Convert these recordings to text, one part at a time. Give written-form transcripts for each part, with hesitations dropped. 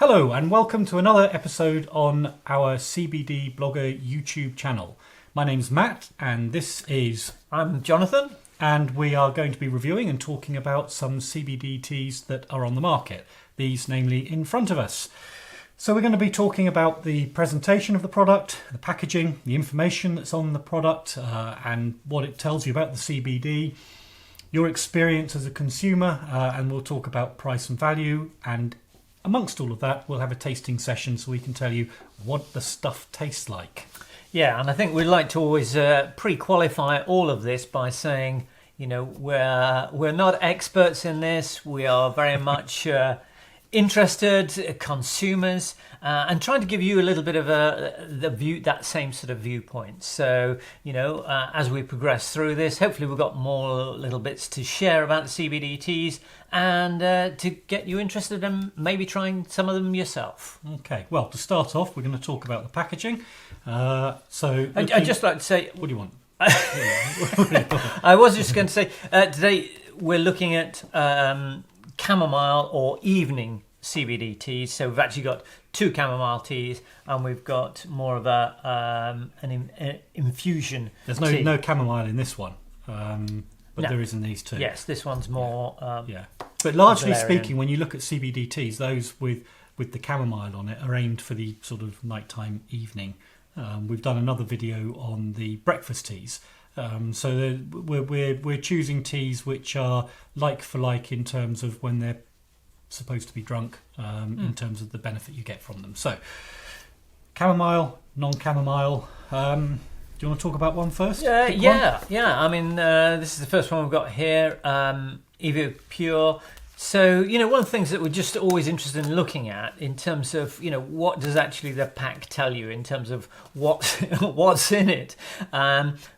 Hello and welcome to another episode on our CBD Blogger YouTube channel. My name's Matt and this is... I'm Jonathan. And we are going to be reviewing and talking about some CBD teas that are on the market. These namely in front of us. So we're going to be talking about the presentation of the product, the packaging, the information that's on the product and what it tells you about the CBD, your experience as a consumer, and we'll talk about price and value, and amongst all of that, we'll have a tasting session so we can tell you what the stuff tastes like. Yeah, and I think we'd like to always pre-qualify all of this by saying, you know, we're not experts in this. We are very much interested consumers and trying to give you a little bit of that same sort of viewpoint. So, you know, as we progress through this, hopefully we've got more little bits to share about the CBD teas and to get you interested in maybe trying some of them yourself. Okay, well, to start off, we're going to talk about the packaging. I'd just like to say... What do you want? I was just going to say, today we're looking at chamomile or evening CBD teas. So we've actually got two chamomile teas and we've got more of an infusion. There's tea. no chamomile in this one, but No. there is in these two. Yes, this one's more... But largely valerian. speaking, when you look at CBD teas, those with the chamomile on it are aimed for the sort of nighttime evening. We've done another video on the breakfast teas. So we're choosing teas which are like for like in terms of when they're supposed to be drunk, in terms of the benefit you get from them. So chamomile, non-chamomile. Do you want to talk about one first? Yeah. I mean, this is the first one we've got here, Evopure. So, you know, one of the things that we're just always interested in looking at in terms of, you know, what does actually the pack tell you in terms of what's in it?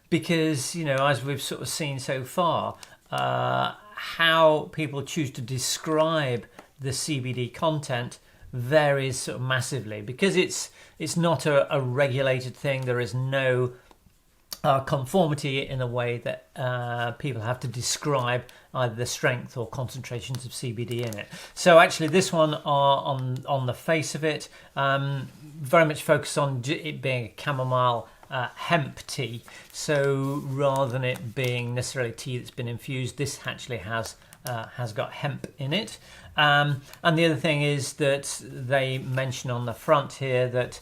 Because, you know, as we've sort of seen so far, how people choose to describe the CBD content varies sort of massively because it's not a regulated thing. There is no conformity in the way that people have to describe either the strength or concentrations of CBD in it. So actually this one on the face of it, very much focused on it being a chamomile hemp tea. So rather than it being necessarily tea that's been infused, this actually has got hemp in it. And the other thing is that they mention on the front here that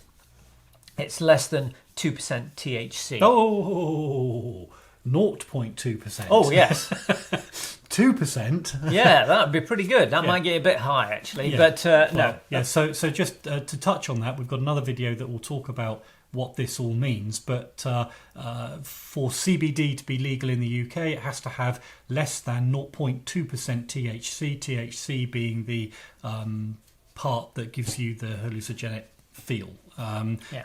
it's less than 2% THC. Oh, 0.2%. Oh, yes. 2%. Yeah, that would be pretty good. That might get a bit high, actually. Yeah. But well, no. Yeah, so just to touch on that, we've got another video that will talk about what this all means. But for CBD to be legal in the UK, it has to have less than 0.2% THC, THC being the part that gives you the hallucinogenic feel.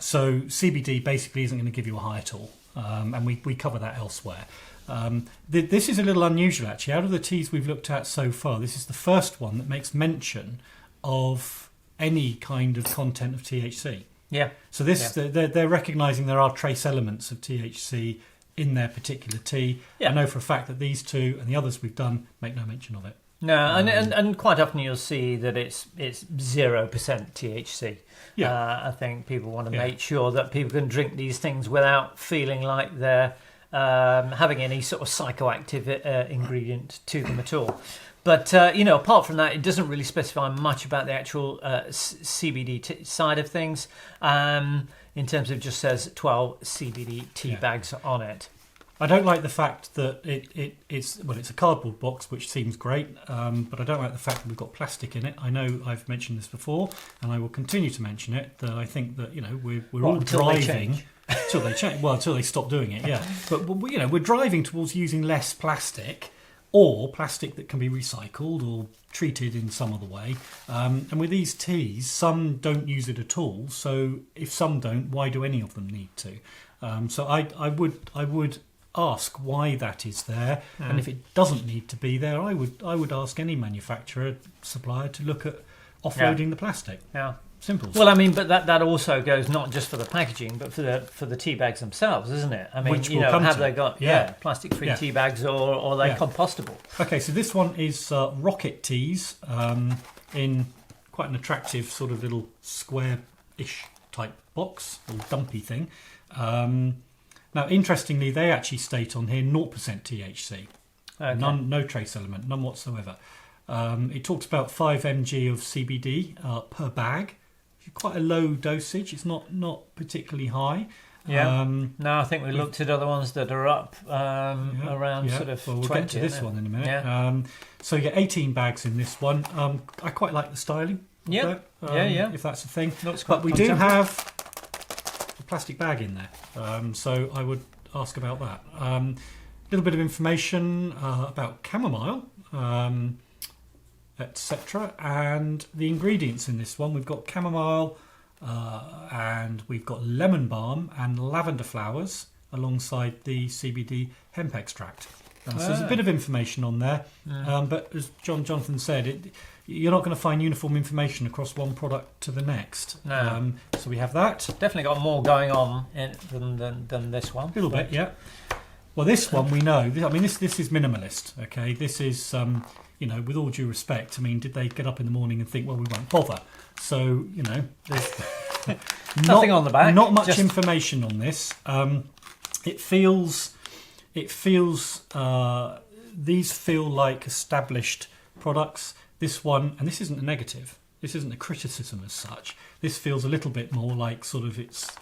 So CBD basically isn't going to give you a high at all, and we cover that elsewhere. This is a little unusual actually. Out of the teas we've looked at so far, this is the first one that makes mention of any kind of content of THC. Yeah. So they're recognising there are trace elements of THC in their particular tea. Yeah. I know for a fact that these two and the others we've done make no mention of it. No, and quite often you'll see that it's 0% THC. Yeah. I think people want to make sure that people can drink these things without feeling like they're having any sort of psychoactive ingredient to them at all. But, you know, apart from that, it doesn't really specify much about the actual CBD side of things. In terms of just says 12 CBD tea bags on it. I don't like the fact that it's a cardboard box, which seems great, but I don't like the fact that we've got plastic in it. I know I've mentioned this before, and I will continue to mention it. That I think that, you know, we're all driving until they change. Well, until they stop doing it, yeah. But you know, we're driving towards using less plastic, or plastic that can be recycled or treated in some other way. And with these teas, some don't use it at all. So if some don't, why do any of them need to? So I would ask why that is there, and if it doesn't need to be there, I would ask any manufacturer, supplier to look at offloading the plastic. Yeah. Simple. Well, I mean, but that also goes not just for the packaging, but for the tea bags themselves, isn't it? I mean, Which you know, have they got plastic-free tea bags, or are they compostable? Okay, so this one is Rokit Teas in quite an attractive sort of little square-ish type box, little dumpy thing. Now, interestingly, they actually state on here 0% THC. Okay. No trace element, none whatsoever. It talks about 5 mg of CBD per bag. Quite a low dosage. It's not particularly high. Yeah. No, I think we looked at other ones that are up around sort of well, we'll 20. get to this one in a minute. Yeah. So you get 18 bags in this one. I quite like the styling. Yeah. If that's a thing. Looks quite but we do have a plastic bag in there. So I would ask about that. A little bit of information about chamomile, etc. And the ingredients in this one. We've got chamomile, and we've got lemon balm and lavender flowers alongside the CBD hemp extract. So there's a bit of information on there, but as Jonathan said, you're not going to find uniform information across one product to the next. No. So we have that. Definitely got more going on than this one. A little bit, yeah. Well, this one we know. I mean, this is minimalist. Okay, this is with all due respect. I mean, did they get up in the morning and think, well, we won't bother? So there's nothing on the back. Not much information on this. It feels. These feel like established products. This one, and this isn't a negative. This isn't a criticism as such. This feels a little bit more like sort of it's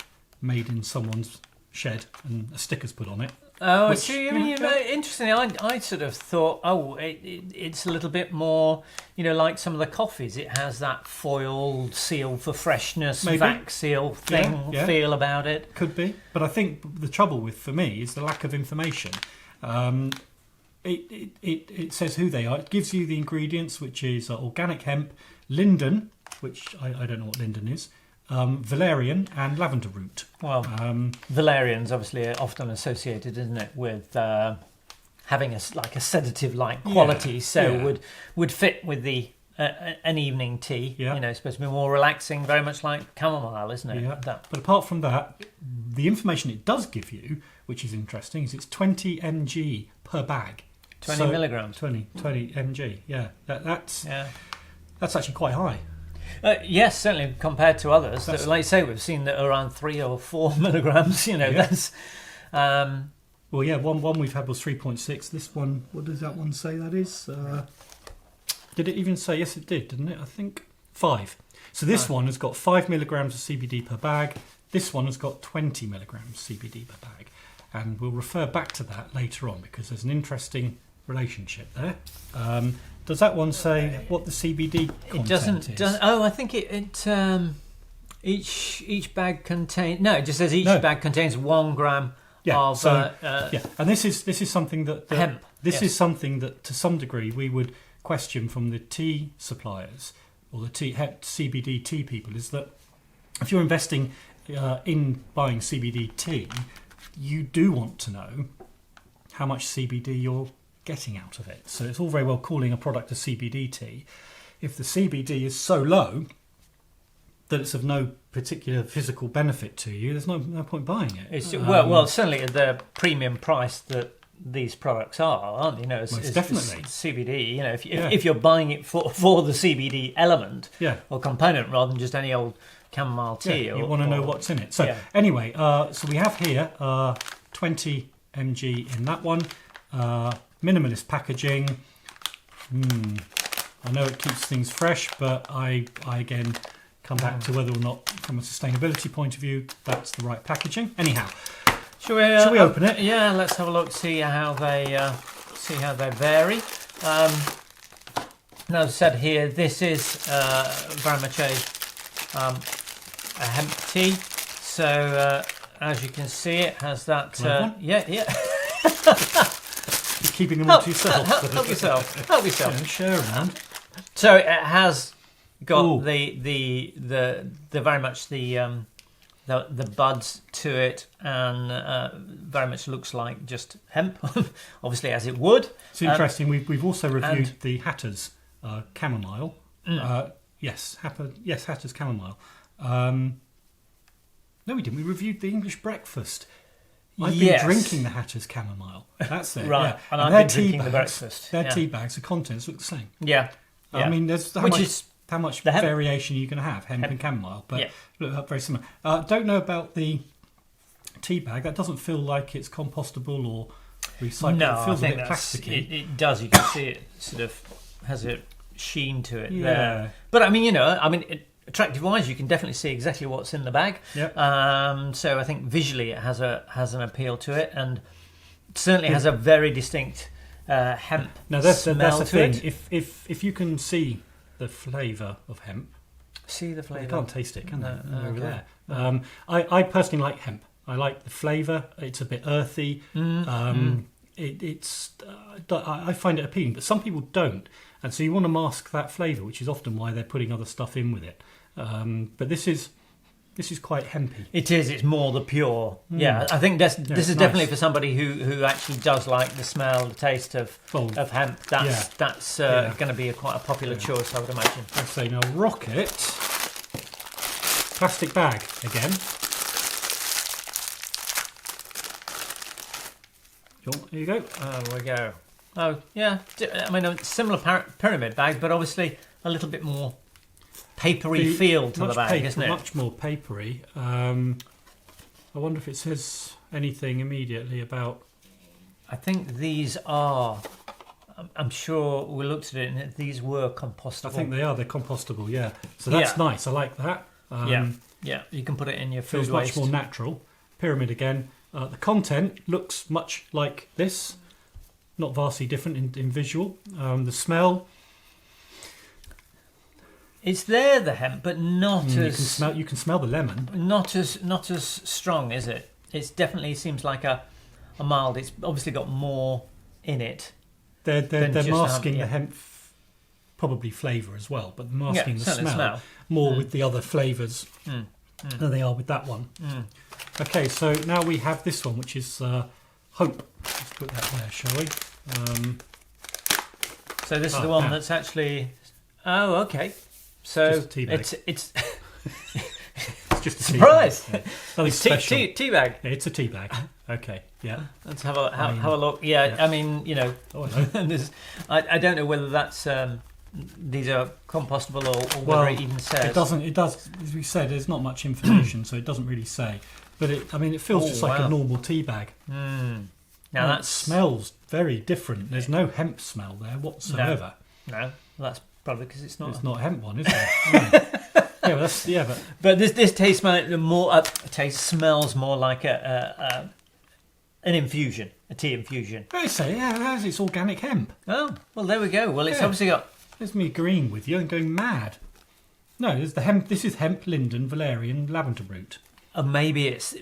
made in someone's shed and a sticker's put on it. Oh, see, I mean, interestingly, I sort of thought, it's a little bit more, like some of the coffees. It has that foiled seal for freshness, vac seal thing, feel about it. Could be, but I think the trouble for me is the lack of information. It says who they are. It gives you the ingredients, which is organic hemp, linden, which I don't know what linden is, valerian and lavender root. Well, valerian's obviously often associated, isn't it, with having a sedative-like quality, would fit with the an evening tea. Yeah. It's supposed to be more relaxing, very much like chamomile, isn't it? Yeah. But apart from that, the information it does give you, which is interesting, is it's 20 mg per bag. 20 milligrams. 20 mg. Yeah, that's actually quite high. Yes, certainly compared to others. That, like you say, we've seen that around 3 or 4 milligrams. That's. Well, yeah, one we've had was 3.6. This one, what does that one say that is? Did it even say? Yes, it did, didn't it? I think 5. So this one has got 5 milligrams of CBD per bag. This one has got 20 milligrams CBD per bag, and we'll refer back to that later on because there's an interesting relationship there. Does that one say what the CBD content is? I think each bag contains. No, it just says each bag contains 1 gram of. And this is something that hemp. This is something that to some degree we would question from the tea suppliers or the CBD tea people, is that if you're investing in buying CBD tea, you do want to know how much CBD you're getting out of it. So it's all very well calling a product a CBD tea. If the CBD is so low that it's of no particular physical benefit to you, there's no point buying it. It's, well, certainly at the premium price that these products aren't. Most definitely. It's CBD. If you're buying it for the CBD element or component rather than just any old chamomile tea. You want to know what's in it. So anyway, so we have here 20 mg in that one. Minimalist packaging. I know it keeps things fresh, but I again come back to whether or not, from a sustainability point of view, that's the right packaging. Anyhow, shall we open it? Yeah, let's have a look. See how they vary. Now, as I said here, this is very much a hemp tea. So as you can see, it has that. You're keeping them all to yourself. Help yourself. Share around. So it has got the very much the buds to it, and very much looks like just hemp, obviously, as it would. It's interesting. We've also reviewed the Hatter's chamomile. Hatter's chamomile. No, we didn't. We reviewed the English breakfast. I've been drinking the Hatter's chamomile. That's it. Right. And I've been drinking the breakfast. Their tea bags, the contents look the same. Yeah. I mean, there's which is how much The hemp. variation are you going to have, hemp and chamomile, but Yeah. look very similar. Don't know about the tea bag. That doesn't feel like it's compostable or recyclable. No, It feels I think a bit plasticky. it does. You can see it sort of has a sheen to it Yeah. there. But I mean, attractive wise, you can definitely see exactly what's in the bag. Yep. So I think visually it has an appeal to it, and certainly has a very distinct hemp Now that's smell the to thing. it. If you can see the flavour of hemp, See the you flavour. can't taste it, can No, you? Over okay. there. I personally like hemp. I like the flavour. It's a bit earthy. I find it appealing, but some people don't, and so you want to mask that flavour, which is often why they're putting other stuff in with it. But this is quite hempy. It is. It's more the pure. Yeah, I think this is nice. definitely for somebody who actually does like the smell, the taste of hemp. That's going to be quite a popular choice, I would imagine. Let's say now, Rokit plastic bag again. Here you go. Oh, we go. Oh, yeah. I mean, a similar pyramid bag, but obviously a little bit more papery feel to the bag, isn't it? Much more papery. I wonder if it says anything immediately about... I think these are... I'm sure we looked at it and these were compostable. I think they are. They're compostable, yeah. So that's nice. I like that. Yeah. You can put it in your food feels waste. much more natural. Pyramid again. The content looks much like this. Not vastly different in visual. The smell... It's there, the hemp, but not as You can smell the lemon. not as strong, is it? It definitely seems like a mild. It's obviously got more in it. They're just masking hemp, the hemp, probably flavour as well, but masking the certainly smell more with the other flavours than they are with that one. Okay, so now we have this one, which is Hope. Let's put that there, shall we? So this is the one that's actually. Oh, okay. So Just a tea bag. it's It's just a surprise. tea bag. Yeah. Nothing special. Tea bag. Yeah, it's a tea bag. Okay, yeah. Let's have a look. Yeah, I mean, Oh, I know. I don't know whether that's these are compostable or whether it even says. It doesn't. It does. As we said, there's not much information, so it doesn't really say. But it feels just like a normal tea bag. Now that smells very different. There's no hemp smell there whatsoever. No, that's probably because it's not. It's not a hemp one, is it? No. But this tastes more. Smells more like an infusion, a tea infusion. They say, it's organic hemp. Oh, well, there we go. Well, it's obviously got. There's me agreeing with you and going mad. No, there's the hemp. This is hemp, linden, valerian, lavender root. Maybe it's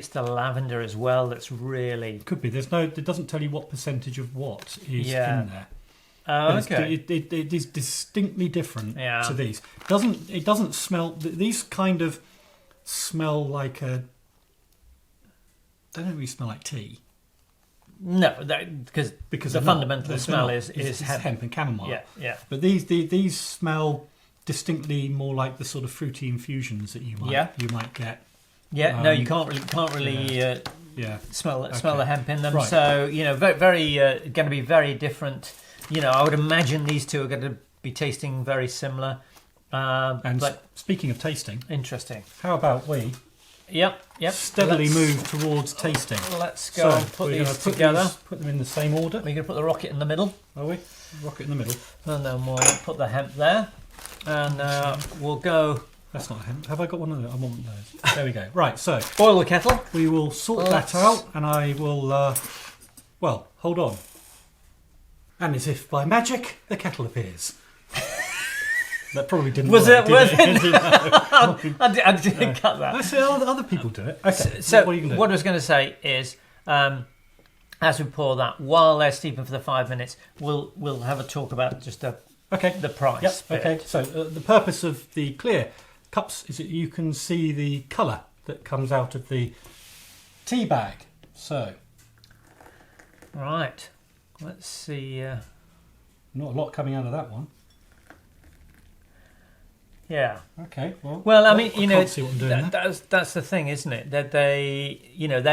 the lavender as well. That's really Could be. It doesn't tell you what percentage of what is in there. Oh, But okay. It is distinctly different Yeah. to these. It doesn't smell. These kind of smell like a. They don't really smell like tea. No, because the fundamental smell is hemp and chamomile. Yeah. But these smell distinctly more like the sort of fruity infusions that you might get. Yeah, no, you can't really smell the hemp in them. Right. So very going to be very different. I would imagine these two are going to be tasting very similar. But speaking of tasting, interesting. how about we Yep. steadily move towards tasting? Let's go and put these together. Put them in the same order. We're going to put the rocket in the middle. Are we? Rocket in the middle. And then we'll put the hemp there. And we'll go. That's not hemp. Have I got one of those? I want those. There we go. Right, so Boil the kettle. we will sort that out, and I will. Hold on. And as if by magic, the kettle appears. That probably didn't Was work, it? did it? I didn't cut that. I see other people do it. Okay. So what are you going to do? what I was going to say is, as we pour that, while they're steeping for the 5 minutes, we'll have a talk about just the price. Yep. bit. Okay. So the purpose of the clear cups is that you can see the colour that comes out of the tea bag. So Right. Let's see. not a lot coming out of that one. Yeah. Okay. Well, I mean, I can't see what I'm doing there. that's the thing, isn't it? That they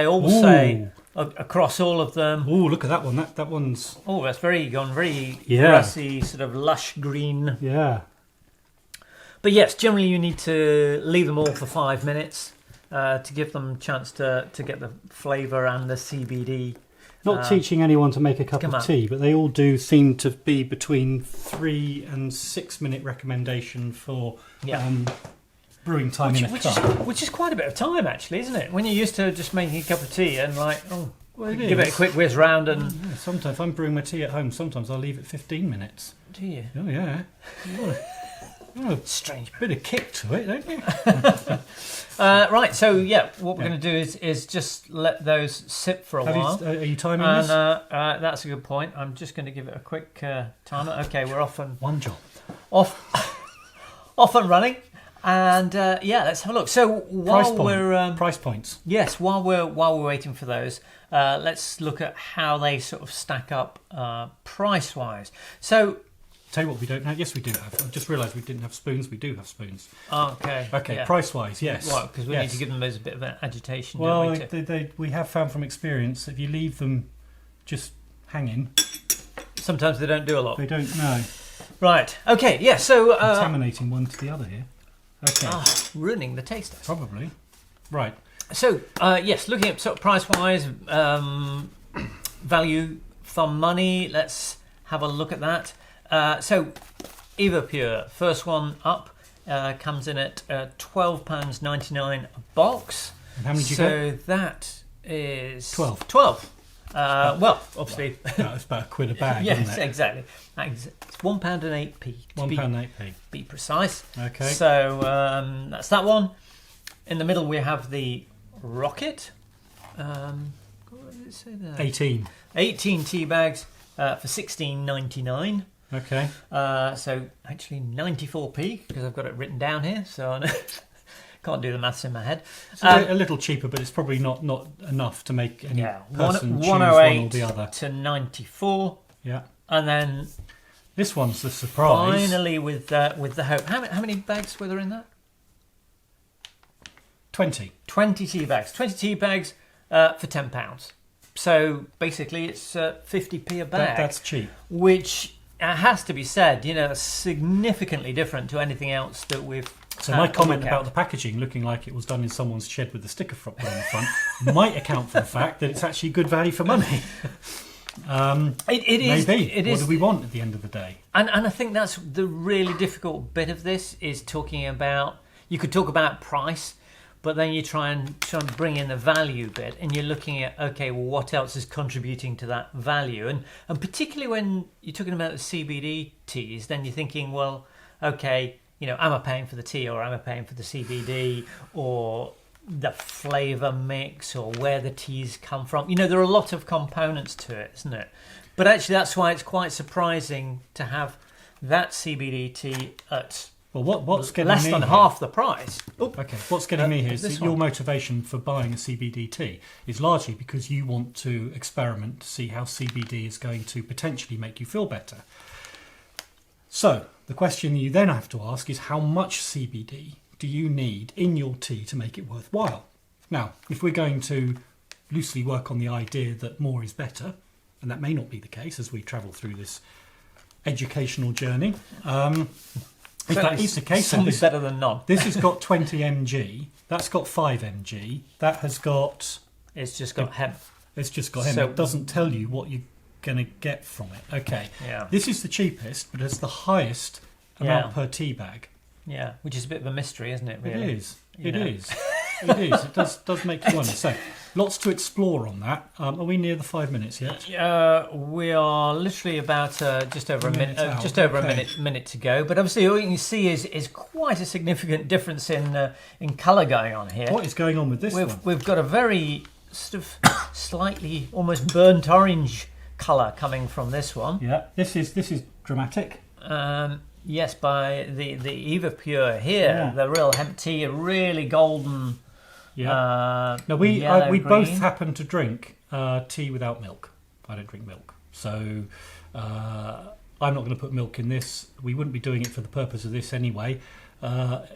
all say across all of them. Oh, look at that one. That one's. Oh, that's very grassy, sort of lush green. Yeah. But yes, generally you need to leave them all for 5 minutes to give them a chance to get the flavour and the CBD. Not teaching anyone to make a cup of out. tea, but they all do seem to be between 3 and 6 minute recommendation for brewing time in a cup. Which is quite a bit of time, actually, isn't it? When you're used to just making a cup of tea and Well, give it a quick whiz round and... Yeah, sometimes if I'm brewing my tea at home, sometimes I'll leave it 15 minutes. Do you? Oh, yeah. Strange. Bit of kick to it, don't you? Right, so what we're going to do is just let those sit for a while. Are you timing And this? that's a good point. I'm just going to give it a quick timer. Okay, we're off and off and running. And let's have a look. So while price points. Yes, while we're waiting for those, let's look at how they sort of stack up price wise. So. Tell you what, we don't have. Yes, we do have. I just realised we didn't have spoons. We do have spoons. Okay. Okay. Yeah. Price-wise, yes. Well, because we need to give them those a bit of an agitation. Well, don't we, we have found from experience if you leave them just hanging, sometimes they don't do a lot. they don't know. Right. Okay. Yeah. So Contaminating one to the other here. Okay. ruining the taste. Probably. Right. So yes, looking at sort of price wise, value for money. Let's have a look at that. So, Evopure, first one up, comes in at £12.99 a box. And how many did you So get? that is 12. 12. Well, obviously. That's about £1 a bag, Yes, isn't it? exactly. It's £1.08p. £1.08p. Be precise. Okay. So that's that one. In the middle we have the Rokit. What did it say there? 18. 18 tea bags for £16.99. Okay. So actually 94p because I've got it written down here, so I can't do the maths in my head. It's a little cheaper, but it's probably not enough to make any person choose 108 one or the other. to 94. Yeah. And then This one's the surprise. finally with the hope. How many bags were there in that? 20. 20 tea bags. 20 tea bags for £10. So basically it's 50p a bag. That's cheap. Which has to be said, significantly different to anything else that we've. So my comment about the packaging looking like it was done in someone's shed with the sticker on the front might account for the fact that it's actually good value for money. It is. Maybe. It what is. do we want at the end of the day? And I think that's the really difficult bit of this is talking about. You could talk about price, but then you try and bring in the value bit, and you're looking at what else is contributing to that value, and particularly when you're talking about the CBD teas, then you're thinking, well, am I paying for the tea, or am I paying for the CBD, or the flavour mix, or where the teas come from? There are a lot of components to it, isn't it? But actually, that's why it's quite surprising to have that CBD tea at. Well, what's getting less me than here- half the price. Okay, what's getting me here is this that your one. motivation for buying a CBD tea is largely because you want to experiment to see how CBD is going to potentially make you feel better. So, the question you then have to ask is how much CBD do you need in your tea to make it worthwhile? Now, if we're going to loosely work on the idea that more is better, and that may not be the case as we travel through this educational journey, if that is the case, then something better than none. this has got 20 mg, that's got 5 mg, that has got... It's just got hemp. It's just got hemp. So- It doesn't tell you what you're going to get from it. Okay. Yeah. This is the cheapest, but it's the highest amount per tea bag. Yeah, which is a bit of a mystery, isn't it? Really, It is. You It know. is. It is. It does make you wonder. So, lots to explore on that. Are we near the 5 minutes yet? We are literally about just over a minute, out. just over Okay. a minute to go. But obviously, all you can see is quite a significant difference in colour going on here. What is going on with this one? We've got a very sort of slightly almost burnt orange colour coming from this one. Yeah. This is dramatic. Yes, by the Evopure here, Yeah. the real hemp tea, a really golden. Yeah. Now we both happen to drink tea without milk. I don't drink milk, so I'm not going to put milk in this. We wouldn't be doing it for the purpose of this anyway.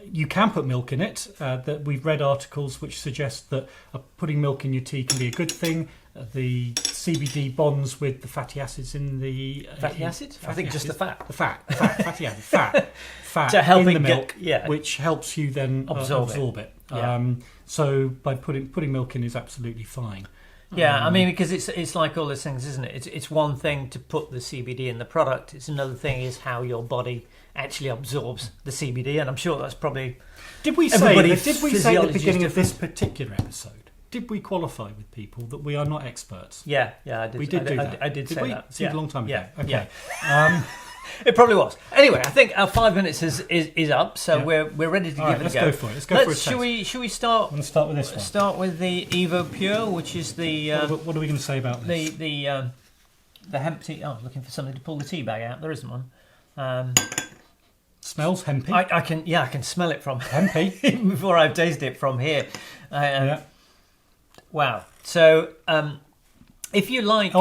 You can put milk in it. That we've read articles which suggest that putting milk in your tea can be a good thing. the CBD bonds with the fatty acids in the Fatty acids? I think just the fat. The fatty acid, fat To help in the it milk, which helps you then absorb it. Yeah. So by putting milk in is absolutely fine. Yeah, I mean, because it's like all those things, isn't it? It's one thing to put the CBD in the product. It's another thing is how your body actually absorbs the CBD, and I'm sure that's probably. Did we say at the beginning of this particular episode? Did we qualify with people that we are not experts? Yeah, I did. We did do that. I did say that. It seemed a long time ago. Yeah, okay. Yeah. It probably was. Anyway, I think our 5 minutes is up, so we're ready to give it a go. Let's go for it. Let's go for it. Should we start? Let's start with this one. Start with the Evopure, which is the. What are we going to say about this? The hemp tea. Oh, looking for something to pull the tea bag out. There isn't one. Smells hempy. I can smell it from hempy even before I've tasted it from here. Wow. So, if you like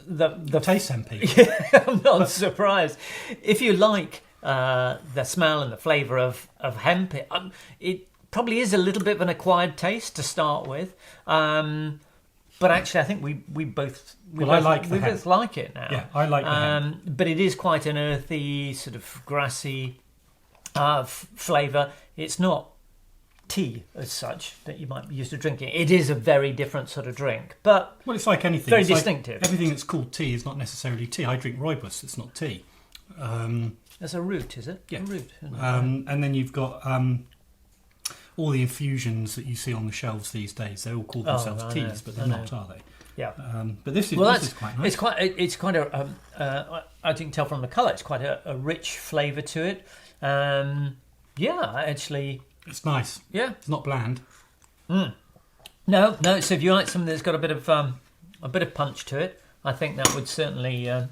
the taste hempy, I'm not surprised. If you like the smell and the flavour of hemp, it probably is a little bit of an acquired taste to start with. But actually, I think we both like it now. Yeah, I like the hemp. But it is quite an earthy, sort of grassy flavour. It's not tea as such that you might be used to drinking. It is a very different sort of drink, but it's like anything. Very it's distinctive. Like everything that's called tea is not necessarily tea. I drink rooibos. It's not tea. That's a root, is it? Yeah. A root. And then you've got all the infusions that you see on the shelves these days. They all call themselves teas, but they're not, are they? Yeah. But this is quite nice. It's quite a. I can tell from the colour. It's quite a rich flavour to it. Actually. It's nice. Yeah. It's not bland. No. So if you like something that's got a bit of punch to it, I think that would certainly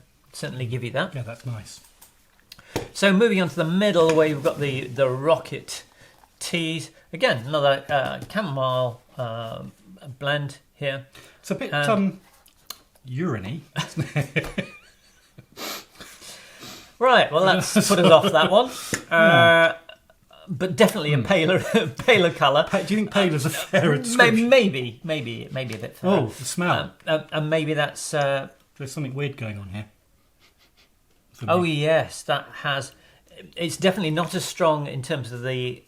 give you that. Yeah, that's nice. So moving on to the middle, where you've got the Rokit teas. Again, another chamomile blend here. It's a bit urine-y. Right. Well, let's put it off that one. But definitely a paler colour. Do you think paler's a fairer description? Maybe a bit fairer. Oh, the smell. And maybe that's... There's something weird going on here. Oh, yes, that has... It's definitely not as strong in terms of the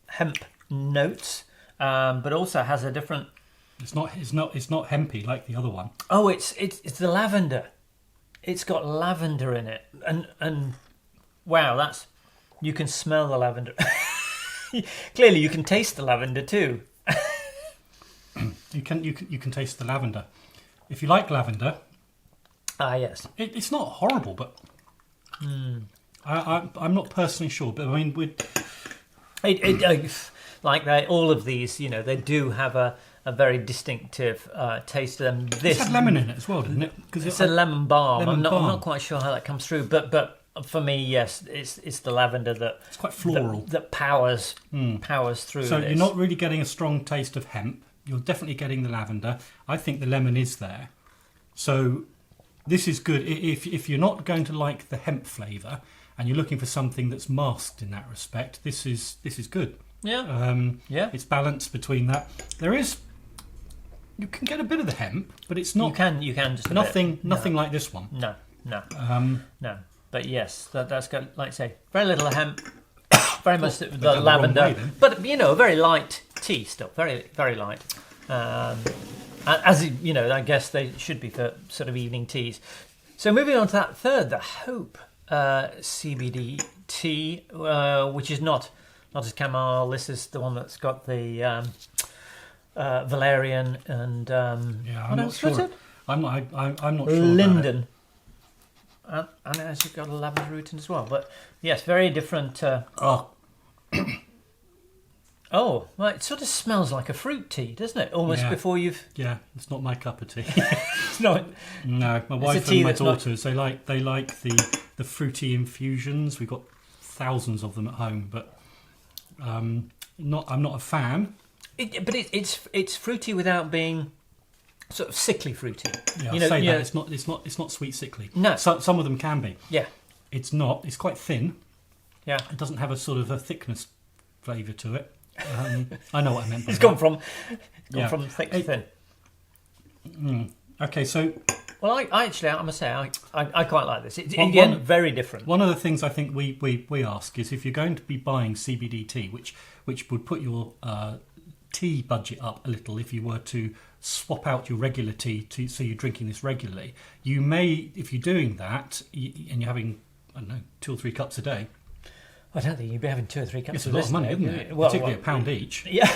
hemp notes, but also has a different... It's not hempy like the other one. Oh, it's the lavender. It's got lavender in it, and wow, that's... You can smell the lavender. Clearly, you can taste the lavender too. You can taste the lavender. If you like lavender, yes, it's not horrible, but I'm not personally sure. But I mean, like all of these, they do have a very distinctive taste to them. This had lemon in it as well, didn't it? Because it's a lemon balm. I'm not quite sure how that comes through, but. For me, yes, it's the lavender that it's quite floral that powers through. So this. You're not really getting a strong taste of hemp. You're definitely getting the lavender. I think the lemon is there. So this is good if you're not going to like the hemp flavour and you're looking for something that's masked in that respect. This is good. Yeah. It's balanced between that. You can get a bit of the hemp, but it's not. You can just nothing like this one. No. No. But yes, that's got, like I say, very little hemp, very much the lavender, but a very light tea still, very very light. As I guess they should be for sort of evening teas. So moving on to that third, the Hope CBD Tea, which is not as chamomile. This is the one that's got the valerian and I'm not sure. I'm not sure. Linden. And it has got a lavender root in as well. But yes, very different. Oh, well, it sort of smells like a fruit tea, doesn't it? Almost before you've... Yeah, it's not my cup of tea. It's not... No, my wife and my daughters, they like the fruity infusions. We've got thousands of them at home, but I'm not a fan. But it's fruity without being... sort of sickly fruity. Yeah, that. It's not sweet sickly. No. Some of them can be. Yeah. It's not. It's quite thin. Yeah. It doesn't have a sort of a thickness flavour to it. I know what I meant by It's that. gone from thick to thin. Okay, so Well, I must say, I quite like this. It's, Well, again, very different. one of the things I think we ask is if you're going to be buying CBD tea, which would put your tea budget up a little if you were to swap out your regular tea so you're drinking this regularly, you may, if you're doing that and you're having, I don't know, 2 or 3 cups a day. I don't think you'd be having 2 or 3 cups It's a of lot this of money, now, isn't would it? you? Particularly £1 each. Yeah.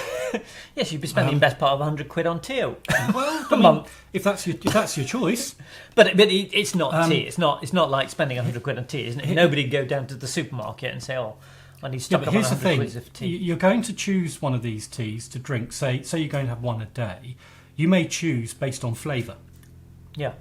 Yes, you'd be spending the best part of £100 on tea Well, a month. if that's your choice. But it's not tea. It's not like spending £100 on tea, isn't it? Nobody would go down to the supermarket and say, "Oh, I need to stock But up on here's the £100 thing: of tea." you're going to choose one of these teas to drink. Say you're going to have one a day. You may choose based on flavour, Yeah.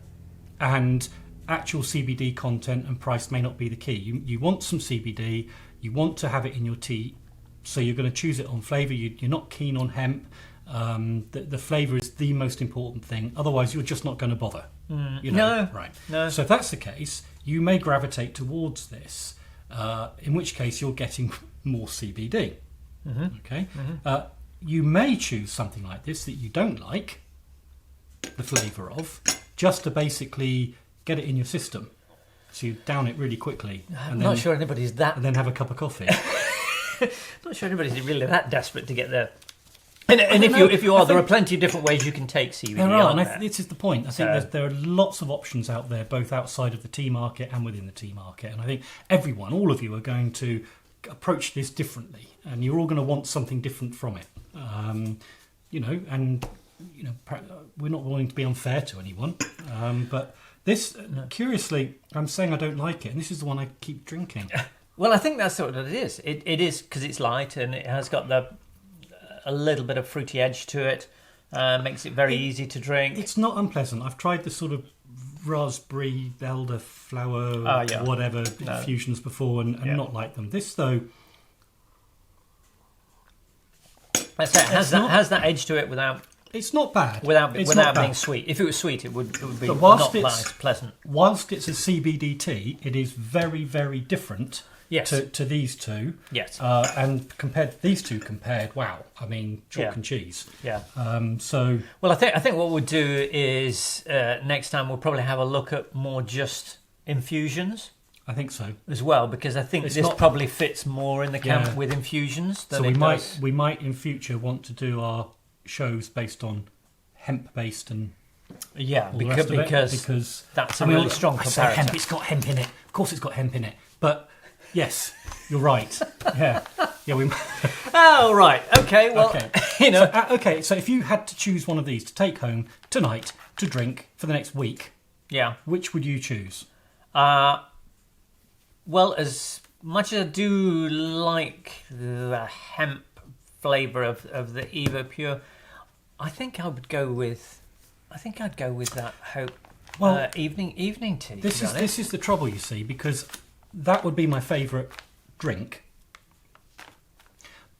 and actual CBD content and price may not be the key. You want some CBD. You want to have it in your tea, so you're going to choose it on flavour. You're not keen on hemp. The flavour is the most important thing. Otherwise, you're just not going to bother. No. Right. No. So if that's the case, you may gravitate towards this. In which case, you're getting more CBD. Okay. You may choose something like this that you don't like the flavour of, just to basically get it in your system. So you down it really quickly. I'm not sure anybody's that. And then have a cup of coffee. Not sure anybody's really that desperate to get there. And if you are, there are plenty of different ways you can take CBD. There are, aren't and there? this is the point. I think there are lots of options out there, both outside of the tea market and within the tea market. And I think all of you, are going to approach this differently, and you're all going to want something different from it. We're not willing to be unfair to anyone, but this, curiously, I'm saying I don't like it, and this is the one I keep drinking. Well, I think that's what it is. It is because it's light and it has got a little bit of fruity edge to it. Makes it very easy to drink. It's not unpleasant. I've tried the sort of raspberry, elderflower, whatever infusions before, and not like them. This, though, it has that edge to it without. It's not bad. Without bad. being sweet. If it was sweet, it would be But not nice, pleasant. Whilst it's a CBD tea, it is very, very different. Yes. To these two. Yes. And these two compared, wow. I mean, chalk and cheese. Yeah. Well, I think what we'll do is next time we'll probably have a look at more just infusions. I think so as well, because I think this probably fits more in the camp with infusions than we might in future want to do our shows based on hemp based and because that's a really strong comparator. Hemp, it's got hemp in it. Of course, it's got hemp in it, but. Yes, you're right. Yeah. We. Oh, right. Okay. Well, So if you had to choose one of these to take home tonight to drink for the next week, which would you choose? Well, as much as I do like the hemp flavour of the Evopure, I think I'd go with that Hope evening tea. This is the trouble, you see, because. That would be my favourite drink,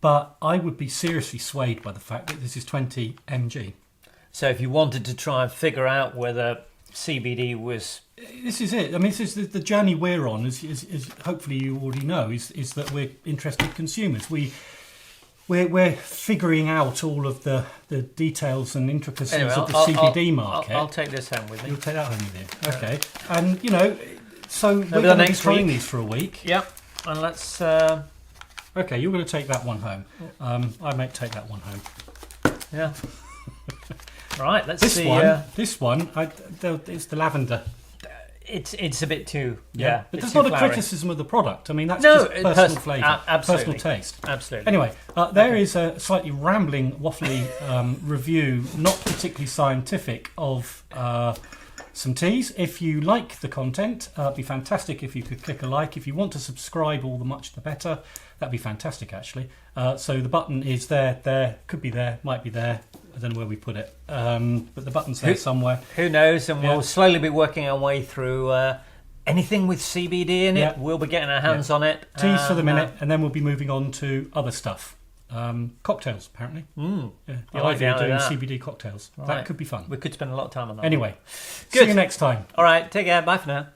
but I would be seriously swayed by the fact that this is 20 mg. So if you wanted to try and figure out whether CBD was... This is it. I mean, this is the journey we're on, is hopefully you already know, is that we're interested consumers. We're figuring out all of the details and intricacies of the CBD market. I'll take this home with me. You'll take that home with you. Okay. And, so we're going to be trying these for a week. Yep, and let's... Okay, you're going to take that one home. I may take that one home. Yeah. Right, let's see. This one, it's the lavender. It's a bit too... But there's not a criticism of the product. I mean, that's just personal flavour, absolutely. personal taste. Absolutely. Anyway, there is a slightly rambling, waffly review, not particularly scientific, of... some teas. If you like the content, it'd be fantastic if you could click a like. If you want to subscribe, all the much the better. That'd be fantastic, actually. So the button is there, could be there, might be there. I don't know where we put it, but the button's there somewhere. Who knows? And we'll slowly be working our way through anything with CBD in it. We'll be getting our hands on it. Teas for the minute, and then we'll be moving on to other stuff. Cocktails, apparently. The idea of doing CBD cocktails. Right. That could be fun. We could spend a lot of time on that. Anyway, good. See you next time. All right, take care. Bye for now.